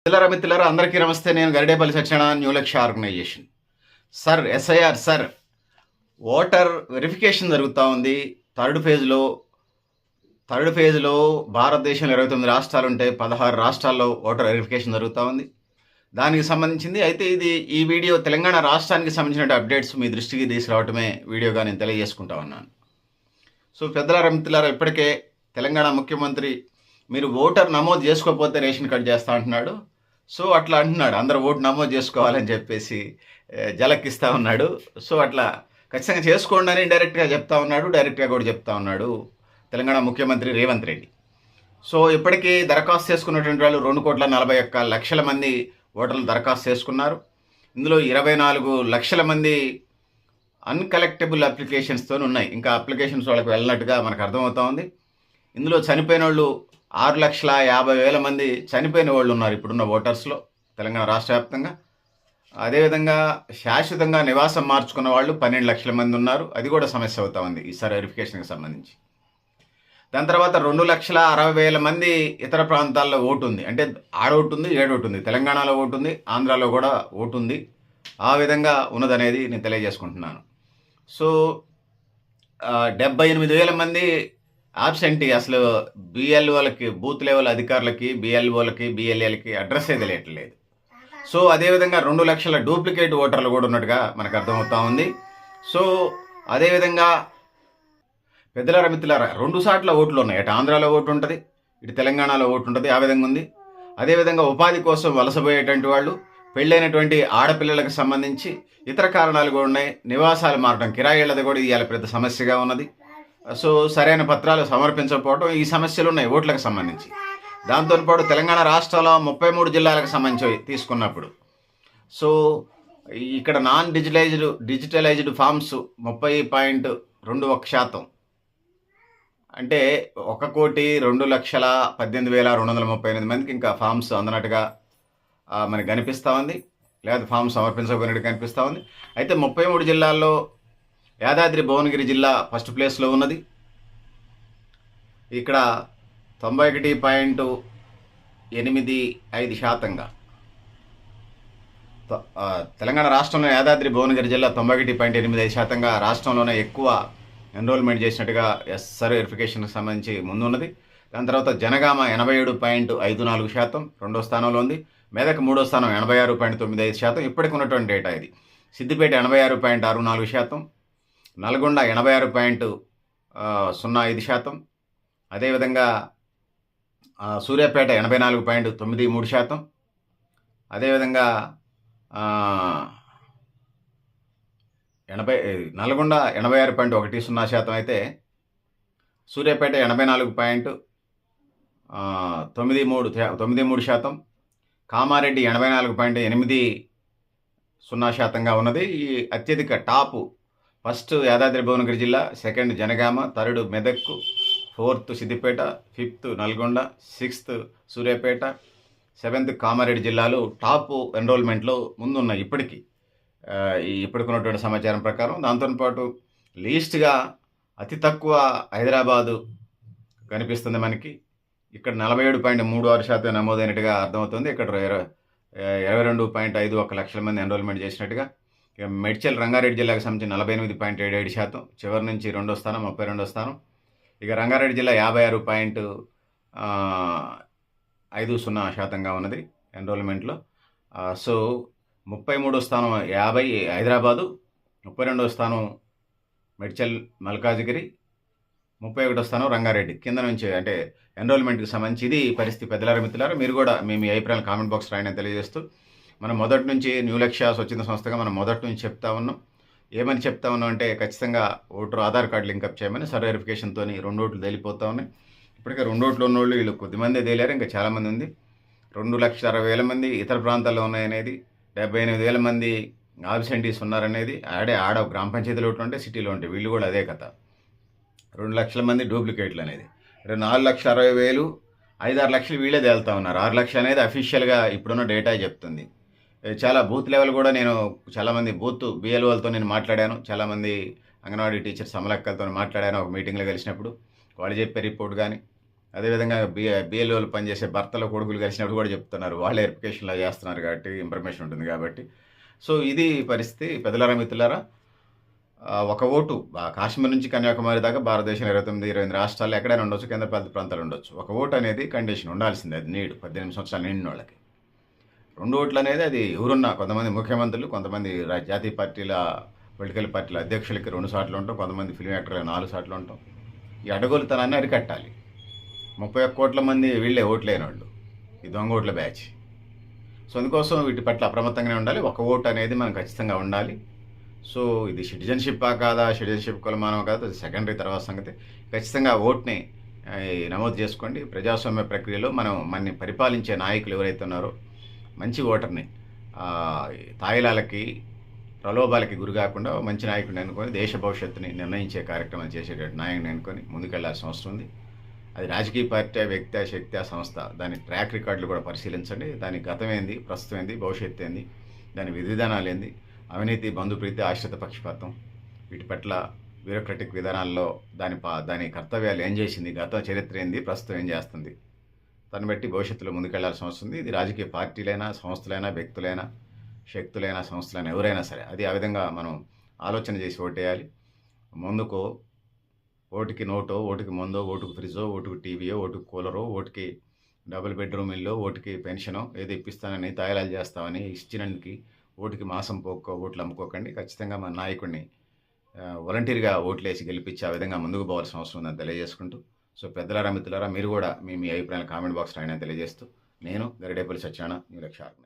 మిత్రులారా అందరికీ నమస్తే. నేను Garidepalli Satyanarayana, new Lakshya organization. Sir, SIR sir, voter verification జరుగుతూ ఉంది. థర్డ్ ఫేజ్లో భారతదేశంలో 29 రాష్ట్రాలు ఉంటే 16 రాష్ట్రాల్లో ఓటర్ వెరిఫికేషన్ జరుగుతూ ఉంది. దానికి సంబంధించింది. అయితే ఈ వీడియో తెలంగాణ రాష్ట్రానికి సంబంధించిన అప్డేట్స్ మీ దృష్టికి తీసుకురావటమే వీడియోగా నేను తెలియజేసుకుంటా ఉన్నాను. సో మిత్రులారా, ఇప్పటికే తెలంగాణ ముఖ్యమంత్రి మీరు ఓటర్ నమోదు చేసుకోకపోతే రేషన్ కట్ చేస్తా అంటున్నాడు. సో అట్లా అంటున్నాడు, అందరూ ఓటు నమోదు చేసుకోవాలని చెప్పేసి జలకిస్తూ ఉన్నాడు. సో అట్లా ఖచ్చితంగా చేసుకోండి అని డైరెక్ట్గా చెప్తా ఉన్నాడు, డైరెక్ట్గా కూడా చెప్తా ఉన్నాడు తెలంగాణ ముఖ్యమంత్రి రేవంత్ రెడ్డి. సో ఇప్పటికీ దరఖాస్తు చేసుకున్నటువంటి వాళ్ళు 2,41,00,000 మంది ఓటర్లు దరఖాస్తు చేసుకున్నారు. ఇందులో 24 లక్షల మంది అన్కలెక్టబుల్ అప్లికేషన్స్తో ఉన్నాయి. ఇంకా అప్లికేషన్స్ వాళ్ళకి వెళ్ళినట్టుగా మనకు అర్థమవుతా ఉంది. ఇందులో చనిపోయిన వాళ్ళు 6,50,000 మంది చనిపోయిన వాళ్ళు ఉన్నారు ఇప్పుడున్న ఓటర్స్లో తెలంగాణ రాష్ట్ర వ్యాప్తంగా. అదేవిధంగా శాశ్వతంగా నివాసం మార్చుకున్న వాళ్ళు 12 లక్షల మంది ఉన్నారు. అది కూడా సమస్య అవుతా ఉంది ఈసారి వెరిఫికేషన్కి సంబంధించి. దాని తర్వాత 2,60,000 మంది ఇతర ప్రాంతాల్లో ఓటు ఉంది. అంటే ఆడోటు ఉంది, ఏడోటు ఉంది. తెలంగాణలో ఓటు ఉంది, ఆంధ్రాలో కూడా ఓటు ఉంది. ఆ విధంగా ఉన్నదనేది నేను తెలియజేసుకుంటున్నాను. సో 78,000 మంది ఆబ్సెంటీ. అసలు బిఎల్ఓలకి, బూత్ లెవెల్ అధికారులకి, బిఎల్ఓలకి, బిఎల్ఏలకి అడ్రస్సే తెలియట్లేదు. సో అదేవిధంగా 2 లక్షల డూప్లికేట్ ఓటర్లు కూడా ఉన్నట్టుగా మనకు అర్థమవుతా ఉంది. సో అదేవిధంగా మిత్రులారా 2 సార్ల ఓట్లు ఉన్నాయి. అటు ఆంధ్రాలో ఓటు ఉంటుంది, ఇటు తెలంగాణలో ఓటు ఉంటుంది. ఆ విధంగా ఉంది. అదేవిధంగా ఉపాధి కోసం వలసపోయేటువంటి వాళ్ళు, పెళ్ళైనటువంటి ఆడపిల్లలకు సంబంధించి ఇతర కారణాలు కూడా ఉన్నాయి. నివాసాలు మారడం, కిరాయిళ్ళది కూడా ఇవాళ పెద్ద సమస్యగా ఉన్నది. సో సరైన పత్రాలు సమర్పించకపోవడం, ఈ సమస్యలు ఉన్నాయి ఓట్లకు సంబంధించి. దాంతోపాటు తెలంగాణ రాష్ట్రంలో 33 జిల్లాలకు సంబంధించి తీసుకున్నప్పుడు సో ఇక్కడ నాన్ డిజిటలైజ్డ్ ఫామ్స్ 30.21%. అంటే 1,02,18,238 మందికి ఇంకా ఫామ్స్ అందనట్టుగా మనకి కనిపిస్తూ ఉంది. లేదా ఫామ్ సమర్పించకపోయినట్టు కనిపిస్తూ ఉంది. అయితే 33 జిల్లాల్లో యాదాద్రి భువనగిరి జిల్లా ఫస్ట్ ప్లేస్లో ఉన్నది. ఇక్కడ 91.85%. తెలంగాణ రాష్ట్రంలో యాదాద్రి భువనగిరి జిల్లా 91.85% రాష్ట్రంలోనే ఎక్కువ ఎన్రోల్మెంట్ చేసినట్టుగా ఎస్ఆర్ వెరిఫికేషన్కి సంబంధించి ముందున్నది. దాని తర్వాత జనగామ 87.54% రెండో స్థానంలో ఉంది. మెదక్ మూడో స్థానం 86.95%. ఇప్పటికి ఉన్నటువంటి డేటా ఇది. సిద్దిపేట 86.64%, నల్గొండ 86.05%, అదేవిధంగా సూర్యాపేట 84.93%, అదేవిధంగా నల్గొండ 86.10% అయితే సూర్యాపేట 84.93%, కామారెడ్డి 84.80% ఉన్నది. ఈ అత్యధిక టాపు ఫస్ట్ యాదాద్రి భువనగిరి జిల్లా, second Jangaon, third Medak, fourth Siddipet, fifth Nalgonda, sixth Suryapet, seventh Kamareddy జిల్లాలు టాప్ ఎన్రోల్మెంట్లో ముందున్నాయి ఇప్పటికీ ఇప్పటికున్నటువంటి సమాచారం ప్రకారం. దాంతోపాటు లీస్ట్గా అతి తక్కువ హైదరాబాదు కనిపిస్తుంది మనకి. ఇక్కడ 47.36% నమోదైనట్టుగా అర్థమవుతుంది. ఇక్కడ 22.51 లక్షల మంది ఎన్రోల్మెంట్ చేసినట్టుగా. ఇక మేడ్చల్ రంగారెడ్డి జిల్లాకు సంబంధించి 48.77%, చివరి నుంచి రెండో స్థానం 32వ స్థానం. ఇక రంగారెడ్డి జిల్లా 56.50% ఉన్నది ఎన్రోల్మెంట్లో. సో 33వ స్థానం హైదరాబాదు, 32వ స్థానం మేడ్చల్ మల్కాజిగిరి, 31వ స్థానం రంగారెడ్డి. కింద నుంచి అంటే ఎన్రోల్మెంట్కి సంబంధించి ఇది పరిస్థితి. మిత్రులారా మీరు కూడా మీ అభిప్రాయాలు కామెంట్ బాక్స్ రాయని తెలియజేస్తూ, మనం మొదటి నుంచి న్యూ లక్ష్య స్వచ్ఛంద సంస్థగా మనం మొదటి నుంచి చెప్తా ఉన్నాం. ఏమని చెప్తా ఉన్నాం అంటే ఖచ్చితంగా ఓటర్ ఆధార్ కార్డు లింకప్ చేయమని. సర్ వెరిఫికేషన్తో 2 ఓట్లు తేలిపోతూ ఉన్నాయి. ఇప్పటికే 2 ఓట్లు ఉన్నోళ్ళు వీళ్ళు కొద్దిమంది తేలారు, ఇంకా చాలామంది ఉంది. 2,60,000 మంది ఇతర ప్రాంతాల్లో ఉన్నాయనేది, 78,000 మంది ఆబ్సెంటీస్ ఉన్నారనేది. ఆడ గ్రామ పంచాయతీలో ఉంటే సిటీలో ఉంటే వీళ్ళు కూడా అదే కథ. 2 లక్షల మంది డూప్లికేట్లు అనేది. 4,60,000, 5-6 లక్షలు వీళ్ళే తేలుతూ ఉన్నారు. 6 లక్షలు అనేది అఫీషియల్గా ఇప్పుడున్న డేటా చెప్తుంది. చాలా బూత్ లెవెల్ కూడా నేను చాలామంది బూత్ బిఎల్ఓలతో నేను మాట్లాడాను. చాలామంది అంగన్వాడీ టీచర్స్ అమలక్కలతో మాట్లాడాను ఒక మీటింగ్లో కలిసినప్పుడు. వాళ్ళు చెప్పే రిపోర్ట్ కానీ అదేవిధంగా బిఎల్ఓలు పనిచేసే భర్తలు, కొడుకులు కలిసినప్పుడు కూడా చెప్తున్నారు. వాళ్ళే వెరిఫికేషన్‌లో చేస్తున్నారు కాబట్టి ఇన్ఫర్మేషన్ ఉంటుంది కాబట్టి. సో, ఇది పరిస్థితి. పెద్దలారా, మిత్రులారా, ఒక ఓటు కాశ్మీర్ నుంచి కన్యాకుమారి దాకా భారతదేశంలో 29, 28 రాష్ట్రాల్లో ఎక్కడైనా ఉండొచ్చు. కేంద్రపాలిత ప్రాంతాలు ఉండొచ్చు. ఒక ఓటు అనేది కండిషన్ ఉండాల్సిందే. అది నీడ్ 18 సంవత్సరాలు నిండినోళ్ళకి. 2 ఓట్లు అనేది అది ఎవరున్నా కొంతమంది ముఖ్యమంత్రులు, కొంతమంది జాతీయ పార్టీల పొలిటికల్ పార్టీల అధ్యక్షులకి 2 సార్లు ఉంటాం. కొంతమంది ఫిల్మ్ యాక్టర్‌లకి 4 సార్లు ఉంటాం. ఈ అడ్డగోలుతనాన్ని అరికట్టాలి. 31 కోట్ల మంది వీళ్ళే ఓట్లేనోళ్ళు. ఈ దొంగ ఓట్ల బ్యాచ్. సో, అందుకోసం వీటి పట్ల అప్రమత్తంగానే ఉండాలి. ఒక ఓటు అనేది మనం ఖచ్చితంగా ఉండాలి. సో, ఇది సిటిజన్‌షిప్పా కాదా? సిటిజన్‌షిప్ కులమానమా కాదా? అది సెకండరీ, తర్వాత సంగతి. ఖచ్చితంగా ఓట్‌ని నమోదు చేసుకోండి. ప్రజాస్వామ్య ప్రక్రియలో మనని పరిపాలించే నాయకులు ఎవరైతే ఉన్నారో మంచి ఓటర్‌ని తాయిలాలకి, ప్రలోభాలకి గురి కాకుండా మంచి నాయకుడిని ఎన్నుకొని దేశ భవిష్యత్తుని నిర్ణయించే కార్యక్రమం చేసేటటువంటి నాయకుడిని ఎన్నుకొని ముందుకెళ్లాల్సిన అవసరం ఉంది. అది రాజకీయ పార్టీ, వ్యక్తి, శక్తి, సంస్థ. దాని ట్రాక్ రికార్డులు కూడా పరిశీలించండి. దాని గతం ఏంది, ప్రస్తుతం ఏంది, భవిష్యత్తు ఏంది, దాని విధి విధానాలు ఏంది, అవినీతి, బంధుప్రీతి, ఆశ్రిత పక్షపాతం, వీటి పట్ల బ్యూరోక్రటిక్ విధానాల్లో దాని కర్తవ్యాలు ఏం చేసింది, గత చరిత్ర ఏంది, ప్రస్తుతం ఏం చేస్తుంది, దాన్ని బట్టి భవిష్యత్తులో ముందుకెళ్లాల్సిన అవసరం ఉంది. ఇది రాజకీయ పార్టీలైనా, సంస్థలైనా, వ్యక్తులైనా, శక్తులైనా, సంస్థలైనా, ఎవరైనా సరే అది ఆ విధంగా మనం ఆలోచన చేసి ఓటేయాలి. ముందుకు ఓటుకి నోటో, ఓటుకి మందో, ఓటుకు ఫ్రిడ్జో, ఓటుకు టీవీయో, ఓటుకు కూలరో, ఓటుకి డబుల్ బెడ్రూమ్ ఇల్లో, ఓటుకి పెన్షనో ఏదో ఇప్పిస్తానని, తాయిలాలు చేస్తామని ఇచ్చినందుకు ఓటుకి మాసం ఓట్లు అమ్ముకోకండి. ఖచ్చితంగా మన నాయకుడిని వాలంటీర్గా ఓట్లేసి గెలిపించి ఆ విధంగా ముందుకు పోవాల్సిన అవసరం ఉందని తెలియజేసుకుంటూ, సో, పెద్దలారా, మిత్రులారా, మీరు కూడా మీ అభిప్రాయాలు కామెంట్ బాక్స్ రాయని తెలియజేస్తూ, నేను గరిడేపల్లి సత్యనారాయణ, న్యూ లక్ష్య.